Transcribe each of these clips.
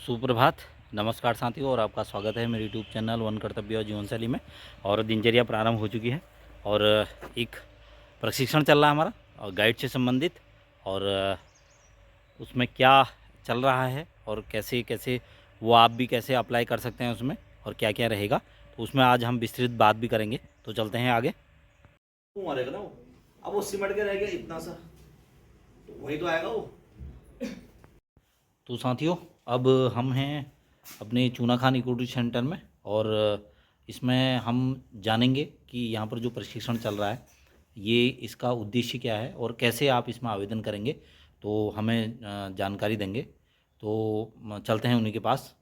सुप्रभात, नमस्कार साथियों और आपका स्वागत है मेरे यूट्यूब चैनल वन कर्तव्य और जीवन शैली में। और दिनचर्या प्रारंभ हो चुकी है और एक प्रशिक्षण चल रहा है हमारा और गाइड से संबंधित। और उसमें क्या चल रहा है और कैसे कैसे वो आप भी कैसे अप्लाई कर सकते हैं उसमें और क्या क्या रहेगा, तो उसमें आज हम विस्तृत बात भी करेंगे। तो चलते हैं आगे। मरेगा ना वो। अब वो सिमट के रह गया इतना सा, तो वही तो आएगा वो। तो साथियों, अब हम हैं अपने चूना खान इको टूरिस्ट सेंटर में और इसमें हम जानेंगे कि यहाँ पर जो प्रशिक्षण चल रहा है ये इसका उद्देश्य क्या है और कैसे आप इसमें आवेदन करेंगे, तो हमें जानकारी देंगे। तो चलते हैं उन्हीं के पास।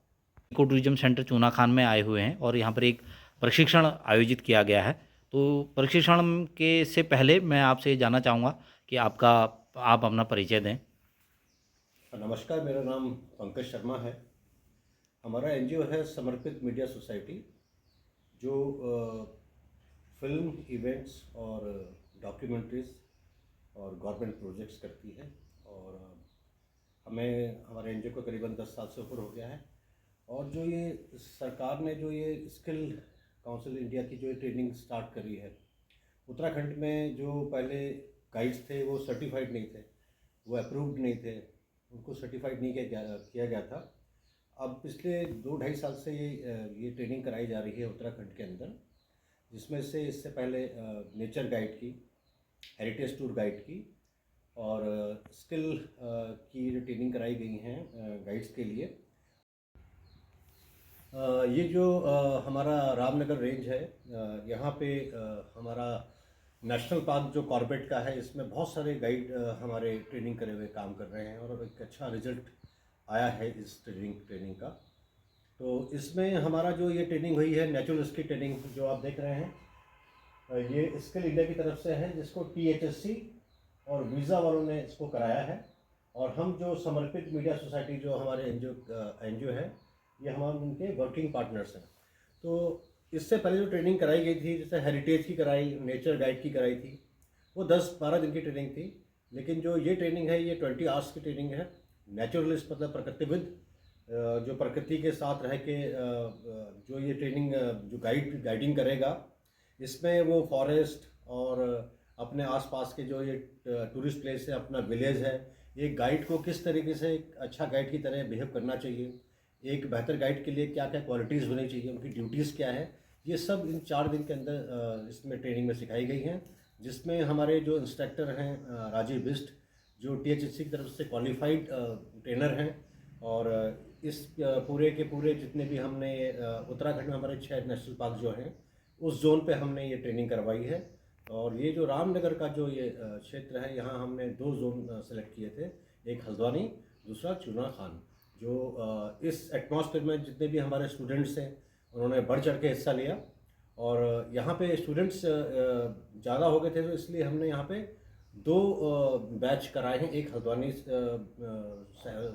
इको टूरिज्म सेंटर चूना खान में आए हुए हैं और यहाँ पर एक प्रशिक्षण आयोजित किया गया है। तो प्रशिक्षण के से पहले मैं आपसे जानना चाहूँगा कि आप अपना परिचय दें। नमस्कार, मेरा नाम पंकज शर्मा है। हमारा एनजीओ है समर्पित मीडिया सोसाइटी, जो फिल्म इवेंट्स और डॉक्यूमेंट्रीज और गवर्नमेंट प्रोजेक्ट्स करती है। और हमें हमारे एनजीओ को करीबन 10 साल से ऊपर हो गया है। और जो ये सरकार ने जो ये स्किल काउंसिल इंडिया की जो ये ट्रेनिंग स्टार्ट करी है, उत्तराखंड में जो पहले गाइड्स थे वो सर्टिफाइड नहीं थे, वो अप्रूव्ड नहीं थे, उनको सर्टिफाइड नहीं किया गया था। अब पिछले 2-2.5 साल से ये ट्रेनिंग कराई जा रही है उत्तराखंड के अंदर, जिसमें से इससे पहले नेचर गाइड की, हेरिटेज टूर गाइड की और स्किल की जो ट्रेनिंग कराई गई हैं गाइड्स के लिए। ये जो हमारा रामनगर रेंज है, यहाँ पे हमारा नेशनल पार्क जो कॉर्बेट का है, इसमें बहुत सारे गाइड हमारे ट्रेनिंग करे हुए काम कर रहे हैं और एक अच्छा रिजल्ट आया है इस ट्रेनिंग का। तो इसमें हमारा जो ये ट्रेनिंग हुई है, नेचुरलिस्ट की ट्रेनिंग जो आप देख रहे हैं, ये स्किल इंडिया की तरफ से है, जिसको THSC और वीज़ा वालों ने इसको कराया है। और हम जो समर्पित मीडिया सोसाइटी जो हमारे एनजीओ है, ये हम उनके वर्किंग पार्टनर्स हैं। तो इससे पहले जो ट्रेनिंग कराई गई थी, जैसे हेरिटेज की कराई, नेचर गाइड की कराई थी, वो 10-12 दिन की ट्रेनिंग थी। लेकिन जो ये ट्रेनिंग है, ये 20 आवर्स की ट्रेनिंग है। नेचुरलिस्ट मतलब प्रकृतिविद, जो प्रकृति के साथ रह के जो ये ट्रेनिंग जो गाइडिंग करेगा, इसमें वो फॉरेस्ट और अपने आसपास के जो ये टूरिस्ट प्लेस है, अपना विलेज है, ये गाइड को किस तरीके से एक अच्छा गाइड की तरह बिहेव करना चाहिए, एक बेहतर गाइड के लिए क्या क्या क्वालिटीज़ होनी चाहिए, उनकी ड्यूटीज़ क्या है, ये सब इन 4 दिन के अंदर इसमें ट्रेनिंग में सिखाई गई हैं। जिसमें हमारे जो इंस्ट्रक्टर हैं राजीव बिस्ट, जो THSC की तरफ से क्वालिफाइड ट्रेनर हैं। और इस पूरे के पूरे जितने भी हमने उत्तराखंड में हमारे 6 नेशनल पार्क जो हैं, उस जोन पे हमने ये ट्रेनिंग करवाई है। और ये जो रामनगर का जो ये क्षेत्र है, यहाँ हमने 2 जोन सेलेक्ट किए थे, एक हल्द्वानी, दूसरा चूना खान। जो इस एटमॉस्फेयर में जितने भी हमारे स्टूडेंट्स हैं, उन्होंने बढ़ चढ़ के हिस्सा लिया। और यहाँ पे स्टूडेंट्स ज़्यादा हो गए थे, तो इसलिए हमने यहाँ पे 2 बैच कराए हैं, एक हल्द्वानी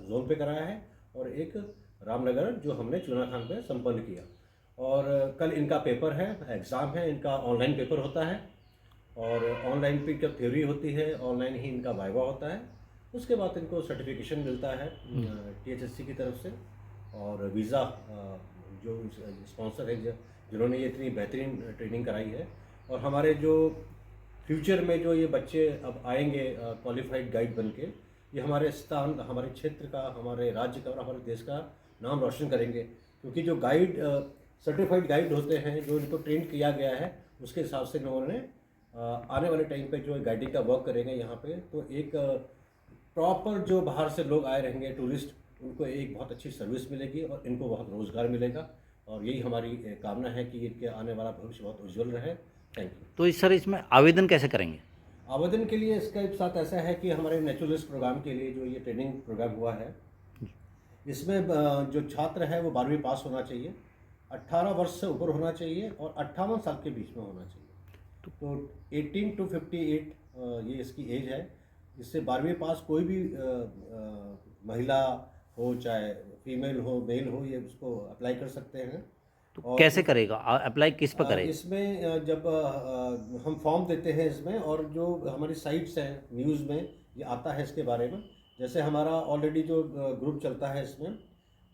जोन पे कराया है और एक रामनगर जो हमने चूना खान पे संपन्न किया। और कल इनका पेपर है, एग्ज़ाम है, इनका ऑनलाइन पेपर होता है। और ऑनलाइन पे क्या थ्योरी होती है, ऑनलाइन ही इनका वाइवा होता है। उसके बाद इनको सर्टिफिकेशन मिलता है THSC की तरफ से। और वीज़ा जो स्पॉन्सर है, जिन्होंने ये इतनी बेहतरीन ट्रेनिंग कराई है। और हमारे जो फ्यूचर में जो ये बच्चे अब आएंगे क्वालिफाइड गाइड बन के, ये हमारे स्थान, हमारे क्षेत्र का, हमारे राज्य का और हमारे देश का नाम रोशन करेंगे। क्योंकि जो गाइड सर्टिफाइड गाइड होते हैं, जो इनको ट्रेन किया गया है, उसके हिसाब से इन्होंने आने वाले टाइम पे जो गाइडिंग का वर्क करेंगे यहाँ पे, तो एक प्रॉपर जो बाहर से लोग आए रहेंगे टूरिस्ट, उनको एक बहुत अच्छी सर्विस मिलेगी और इनको बहुत रोज़गार मिलेगा। और यही हमारी कामना है कि इनके आने वाला भविष्य बहुत उज्जवल रहे। Thank you. तो इस सर इसमें आवेदन कैसे करेंगे? आवेदन के लिए इसका साथ ऐसा है कि हमारे नेचुरलिस्ट प्रोग्राम के लिए जो ये ट्रेनिंग प्रोग्राम हुआ है, इसमें जो छात्र है वो 12वीं पास होना चाहिए, 18 वर्ष से ऊपर होना चाहिए और 58 साल के बीच में होना चाहिए। तो 18 to 58 ये इसकी एज है। इससे 12वीं पास कोई भी महिला हो, चाहे फीमेल हो, मेल हो, ये उसको अप्लाई कर सकते हैं। तो और कैसे करेगा, अप्लाई किस पर करेगा? इसमें जब हम फॉर्म देते हैं इसमें, और जो हमारी साइट्स हैं, न्यूज़ में ये आता है इसके बारे में। जैसे हमारा ऑलरेडी जो ग्रुप चलता है इसमें,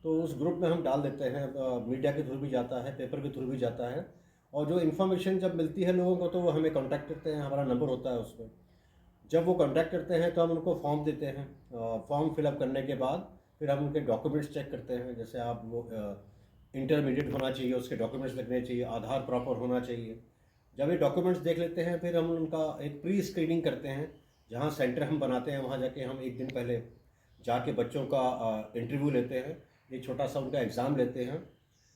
तो उस ग्रुप में हम डाल देते हैं, मीडिया के थ्रू भी जाता है, पेपर के थ्रू भी जाता है। और जो इन्फॉर्मेशन जब मिलती है लोगों को तो वो हमें कांटेक्ट करते हैं, हमारा नंबर होता है उसमें। जब वो कांटेक्ट करते हैं तो हम उनको फॉर्म देते हैं। फॉर्म फिलअप करने के बाद फिर हम उनके डॉक्यूमेंट्स चेक करते हैं। जैसे आप वो इंटरमीडिएट होना चाहिए, उसके डॉक्यूमेंट्स लगने चाहिए, आधार प्रॉपर होना चाहिए। जब ये डॉक्यूमेंट्स देख लेते हैं फिर हम उनका एक प्री स्क्रीनिंग करते हैं। जहाँ सेंटर हम बनाते हैं वहाँ जाके हम एक दिन पहले जाके बच्चों का इंटरव्यू लेते हैं, एक छोटा सा उनका एग्ज़ाम लेते हैं।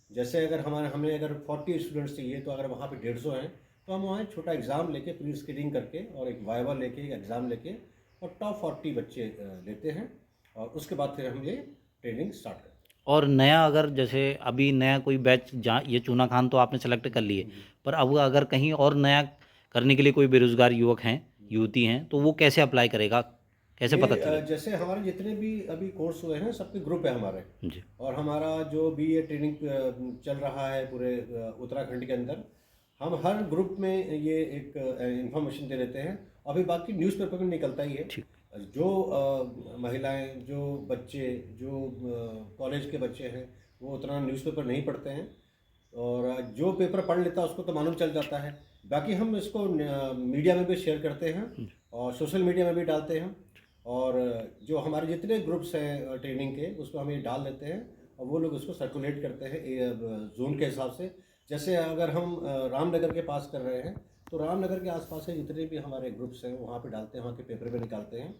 जैसे अगर हमें अगर 40 स्टूडेंट्स चाहिए तो अगर वहाँ पे 150 हैं तो हम वहाँ एक छोटा एग्ज़ाम लेके प्री स्क्रीनिंग करके और एक वाइवा लेके, एक एग्ज़ाम लेके और टॉप 40 बच्चे लेते हैं और उसके बाद फिर हम ये ट्रेनिंग स्टार्ट करते हैं। और नया अगर जैसे अभी नया कोई बैच, जहाँ ये चूना खान तो आपने सेलेक्ट कर लिए, पर अब अगर कहीं और नया करने के लिए कोई बेरोजगार युवक हैं, युवती हैं, तो वो कैसे अप्लाई करेगा, कैसे पता ये चलेगा? जैसे हमारे जितने भी अभी कोर्स हुए हैं सबके ग्रुप है हमारे। जी और हमारा जो भी ये ट्रेनिंग चल रहा है पूरे उत्तराखंड के अंदर, हम हर ग्रुप में ये एक इंफॉर्मेशन दे देते हैं। अभी बाकी न्यूज़पेपर में निकलता ही है। ठीक। जो महिलाएं, जो बच्चे, जो कॉलेज के बच्चे हैं वो उतना न्यूज़पेपर नहीं पढ़ते हैं और जो पेपर पढ़ लेता है उसको तो मालूम चल जाता है। बाकी हम इसको मीडिया में भी शेयर करते हैं और सोशल मीडिया में भी डालते हैं। और जो हमारे जितने ग्रुप्स हैं ट्रेनिंग के उसको हम ये डाल देते हैं और वो लोग उसको सर्कुलेट करते हैं जोन के हिसाब से। जैसे अगर हम रामनगर के पास कर रहे हैं तो रामनगर के आसपास के जितने भी हमारे ग्रुप्स हैं वहाँ पे डालते हैं, वहाँ के पेपर पे निकालते हैं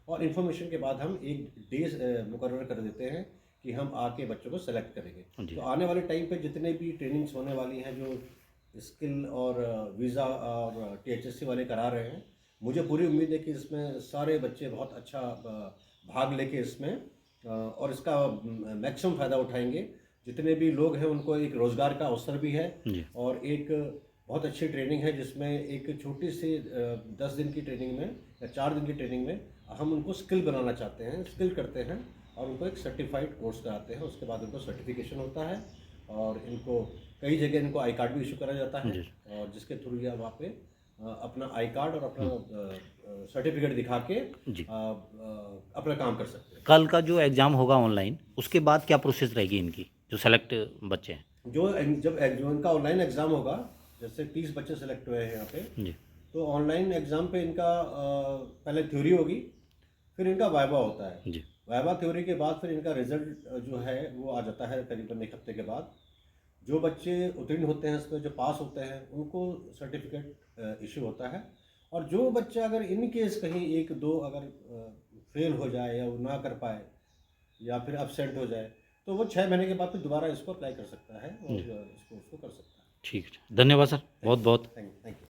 और इन्फॉर्मेशन के बाद हम एक डे मुकर्रर कर देते हैं कि हम आके बच्चों को सेलेक्ट करेंगे। जी। तो आने वाले टाइम पे जितने भी ट्रेनिंग्स होने वाली हैं, जो स्किल और वीज़ा और THSC वाले करा रहे हैं, मुझे पूरी उम्मीद है कि इसमें सारे बच्चे बहुत अच्छा भाग लेके इसमें और इसका मैक्सिमम फ़ायदा उठाएंगे। जितने भी लोग हैं उनको एक रोज़गार का अवसर भी है जी और एक बहुत अच्छी ट्रेनिंग है जिसमें एक छोटी सी 10 दिन की ट्रेनिंग में या 4 दिन की ट्रेनिंग में हम उनको स्किल बनाना चाहते हैं, स्किल करते हैं और उनको एक सर्टिफाइड कोर्स कराते हैं। उसके बाद उनको सर्टिफिकेशन होता है और इनको कई जगह इनको आई कार्ड भी इशू करा जाता है जी। और जिसके थ्रू ये वहाँ पे अपना आई कार्ड और अपना सर्टिफिकेट दिखा के जी। अपना काम कर सकते हैं। कल का जो एग्ज़ाम होगा ऑनलाइन, उसके बाद क्या प्रोसेस रहेगी इनकी, जो सेलेक्ट बच्चे हैं? जो इनका ऑनलाइन एग्ज़ाम होगा, जैसे 30 बच्चे सेलेक्ट हुए हैं यहाँ पे, जी तो ऑनलाइन एग्ज़ाम पे इनका पहले थ्योरी होगी, फिर इनका वाइवा होता है। जी वाइवा थ्योरी के बाद फिर इनका रिजल्ट जो है वो आ जाता है करीबन एक हफ्ते के बाद। जो बच्चे उत्तीर्ण होते हैं इसमें, जो पास होते हैं, उनको सर्टिफिकेट इशू होता है। और जो बच्चा अगर इन केस कहीं 1-2 अगर फेल हो जाए या वो ना कर पाए या फिर एब्सेंट हो जाए तो वो 6 महीने के बाद फिर दोबारा इसको अप्लाई कर सकता है और इसको कर सकता है। ठीक है, धन्यवाद सर, बहुत बहुत। Thank you.